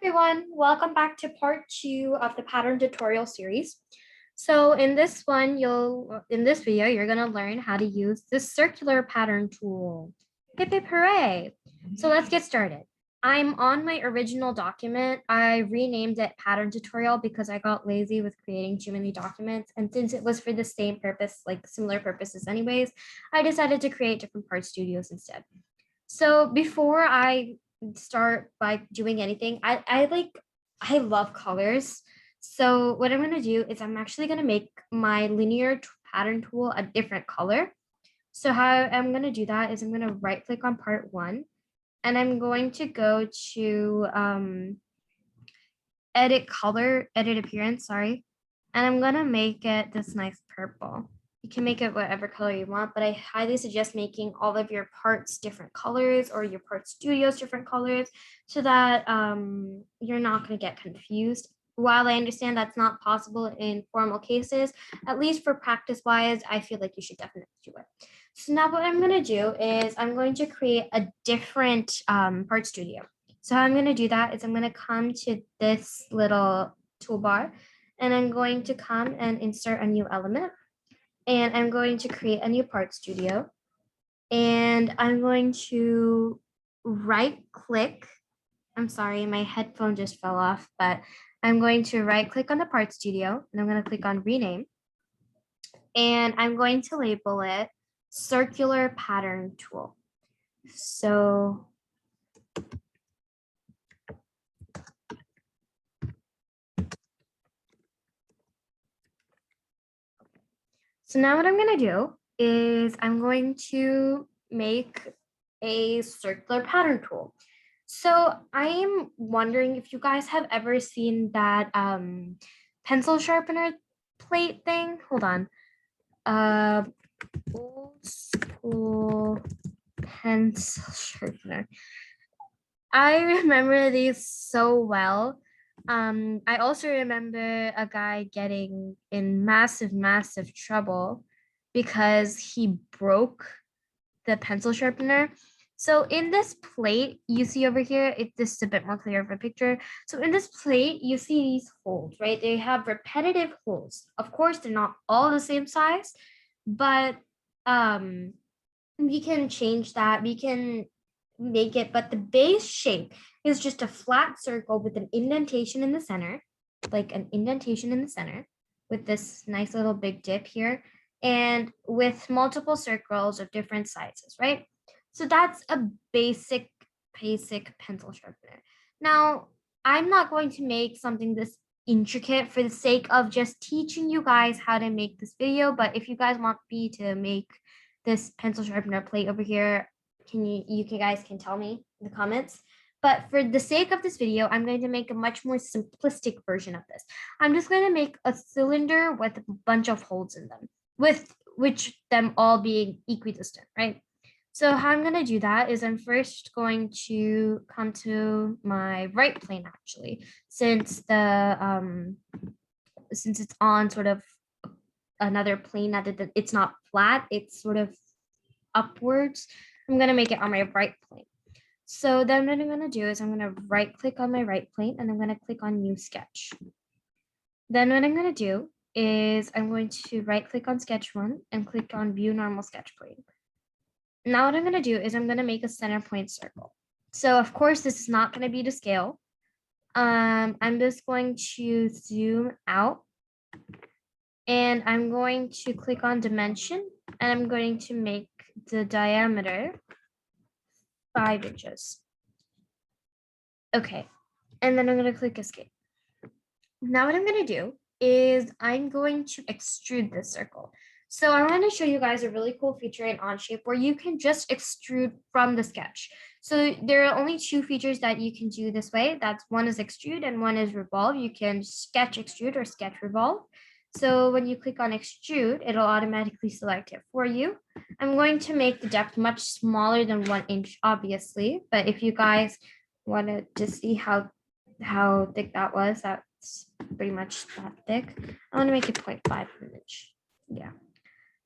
Everyone, welcome back to part 2 of the pattern tutorial series. So in this video, you're gonna learn how to use this circular pattern tool. Hip hip hooray! So let's get started. I'm on my original document. I renamed it pattern tutorial because I got lazy with creating too many documents. And since it was for the same purpose, like similar purposes anyways, I decided to create different part studios instead. So before I start by doing anything, I love colors. So what I'm gonna do is I'm actually gonna make my linear pattern tool a different color. So how I'm gonna do that is I'm gonna right click on part 1 and I'm going to go to edit color, edit appearance, sorry. And I'm gonna make it this nice purple. You can make it whatever color you want, but I highly suggest making all of your parts different colors or your part studios different colors so that you're not going to get confused. While I understand that's not possible in formal cases, at least for practice wise, I feel like you should definitely do it. So now what I'm going to do is I'm going to create a different part studio. So how I'm going to do that is I'm going to come to this little toolbar and I'm going to come and insert a new element. And I'm going to create a new part studio. And I'm going to right click. I'm sorry, my headphone just fell off, but I'm going to right click on the part studio and I'm going to click on rename. And I'm going to label it circular pattern tool. So now what I'm going to do is I'm going to make a circular pattern tool. So I'm wondering if you guys have ever seen that pencil sharpener plate thing. Hold on. Old school pencil sharpener. I remember these so well. I also remember a guy getting in massive trouble because he broke the pencil sharpener. So in this plate, you see over here, this is a bit more clear of a picture. So in this plate, you see these holes, right? They have repetitive holes. Of course, they're not all the same size, but we can change that. We can make it, but the base shape is just a flat circle with an indentation in the center, like an indentation in the center with this nice little big dip here and with multiple circles of different sizes, right? So that's a basic pencil sharpener. Now, I'm not going to make something this intricate for the sake of just teaching you guys how to make this video, but if you guys want me to make this pencil sharpener plate over here, you guys can tell me in the comments. But for the sake of this video, I'm going to make a much more simplistic version of this. I'm just going to make a cylinder with a bunch of holes in them, with which them all being equidistant, right? So how I'm going to do that is I'm first going to come to my right plane actually, since it's on sort of another plane that it's not flat, it's sort of upwards. I'm going to make it on my right plane. So then what I'm going to do is I'm going to right click on my right plane and I'm going to click on new sketch. Then what I'm going to do is I'm going to right click on sketch 1 and click on view normal sketch plane. Now what I'm going to do is I'm going to make a center point circle. So of course this is not going to be to scale. I'm just going to zoom out and I'm going to click on dimension and I'm going to make the diameter 5 inches. Okay, and then I'm going to click escape. Now what I'm going to do is I'm going to extrude this circle. So I want to show you guys a really cool feature in Onshape where you can just extrude from the sketch. So there are only 2 features that you can do this way. That's one is extrude and one is revolve. You can sketch extrude or sketch revolve. So when you click on extrude, it'll automatically select it for you. I'm going to make the depth much smaller than 1 inch, obviously. But if you guys wanted to see how thick that was, that's pretty much that thick. I want to make it 0.5 inch. Yeah.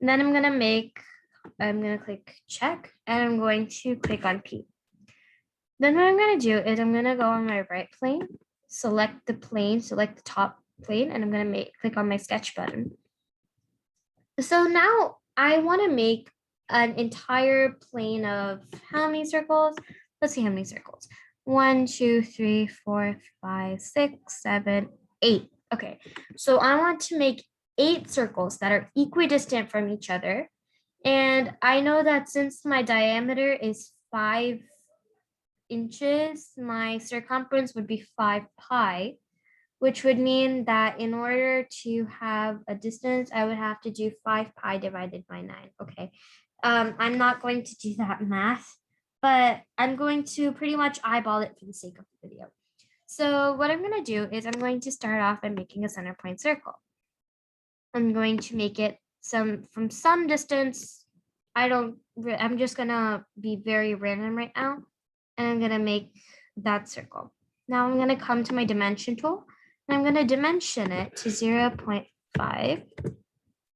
And then I'm going to click check and I'm going to click on P. Then what I'm gonna do is I'm gonna go on my right plane, select the plane, select the top plane, and I'm gonna click on my sketch button. So now I want to make an entire plane of how many circles? Let's see how many circles. 1, 2, 3, 4, 5, 6, 7, 8. Okay, so I want to make 8 circles that are equidistant from each other. And I know that since my diameter is 5 inches, my circumference would be 5 pi, which would mean that in order to have a distance, I would have to do 5 pi divided by 9. Okay, I'm not going to do that math, but I'm going to pretty much eyeball it for the sake of the video. So what I'm going to do is I'm going to start off by making a center point circle. I'm going to make it from some distance. I'm just going to be very random right now, and I'm going to make that circle. Now I'm going to come to my dimension tool, and I'm going to dimension it to 0.5.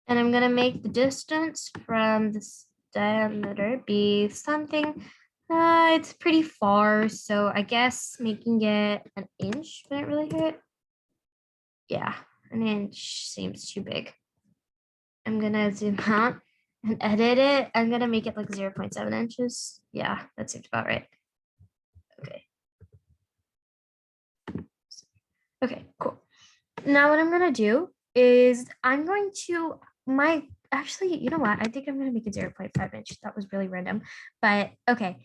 And I'm going to make the distance from this diameter be something, it's pretty far. So I guess making it an inch wouldn't really hurt. Yeah, an inch seems too big. I'm going to zoom out and edit it. I'm going to make it like 0.7 inches. Yeah, that seems about right. Okay. Okay, cool. Now what I'm gonna do is I'm going to actually, you know what? I think I'm gonna make it 0.5 inch. That was really random, but okay.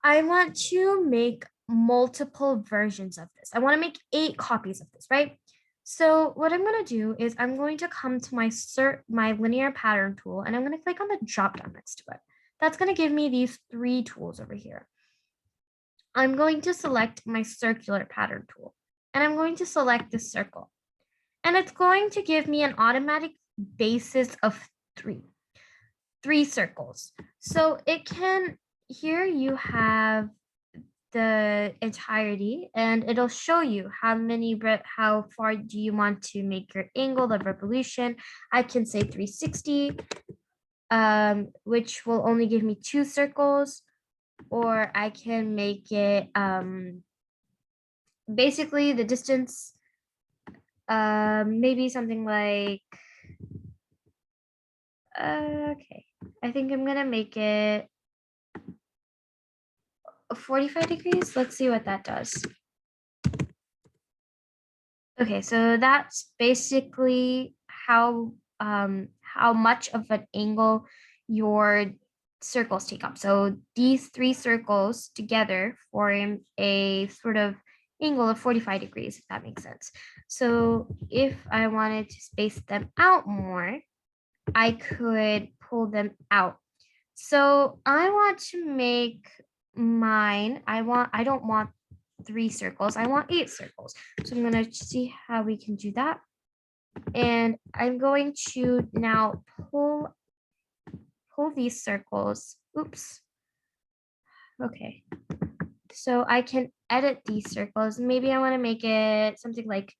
I want to make multiple versions of this. I want to make 8 copies of this, right? So what I'm gonna do is I'm going to come to my linear pattern tool, and I'm gonna click on the drop down next to it. That's gonna give me these 3 tools over here. I'm going to select my circular pattern tool, and I'm going to select the circle. And it's going to give me an automatic basis of 3 circles. So it can, here you have the entirety, and it'll show you how far do you want to make your angle of revolution. I can say 360, which will only give me 2 circles, or I can make it basically the distance, maybe something like, okay, I think I'm gonna make it 45 degrees. Let's see what that does. Okay, so that's basically how much of an angle your circles take up. So these 3 circles together form a sort of angle of 45 degrees, if that makes sense. So if I wanted to space them out more, I could pull them out. So I want to make mine, I don't want 3 circles, I want 8 circles. So I'm gonna see how we can do that. And I'm going to now pull these circles. Oops. Okay. So I can edit these circles. Maybe I want to make it something like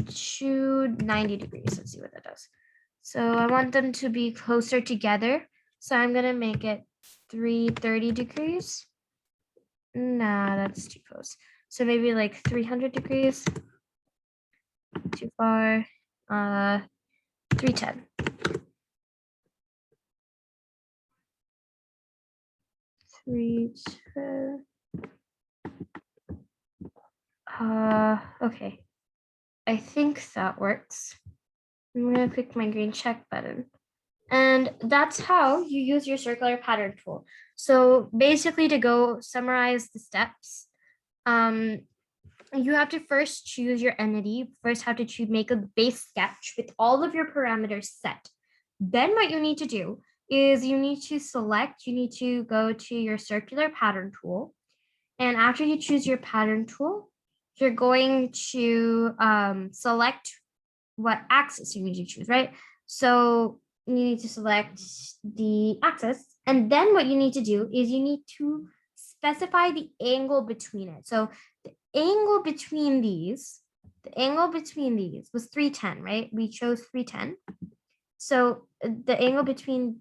290 degrees. Let's see what that does. So I want them to be closer together. So I'm going to make it 330 degrees. Nah, that's too close. So maybe like 300 degrees. Too far. 310. 310. Okay. I think that works. I'm gonna click my green check button. And that's how you use your circular pattern tool. So basically, to go summarize the steps, you have to first choose your entity. First have to make a base sketch with all of your parameters set. Then what you need to do is you need to go to your circular pattern tool. And after you choose your pattern tool, you're going to select what axis you need to choose, right? So you need to select the axis. And then what you need to do is you need to specify the angle between it. So the angle between these was 310, right? We chose 310. So the angle between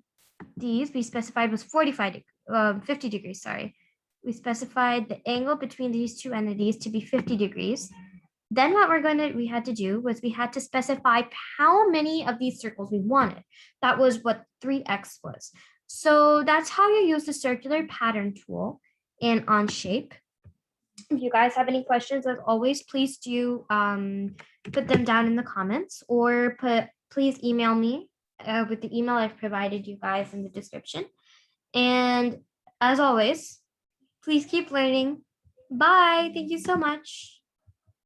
these we specified was 50 degrees, sorry. We specified the angle between these two entities to be 50 degrees. Then what we had to do was we had to specify how many of these circles we wanted. That was what 3x was. So that's how you use the circular pattern tool in Onshape. If you guys have any questions, as always, please do put them down in the comments, or please email me with the email I've provided you guys in the description. And as always, please keep learning. Bye. Thank you so much.